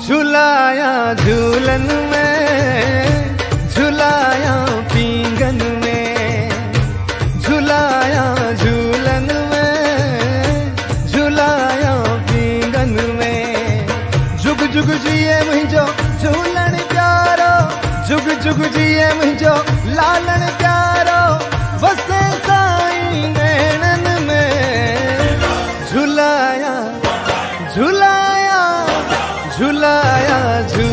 झुलाया झूलन में, झुलाया पींगन में, झुलाया झूलन में, झुलाया पींगन में। जुग जुग जिए मुझो झूलन प्यारो, जुग जुग जिए मुझो लालन प्यारो, बसे साईं नैनन में। झुलाया झुलाया झुलाया झूलन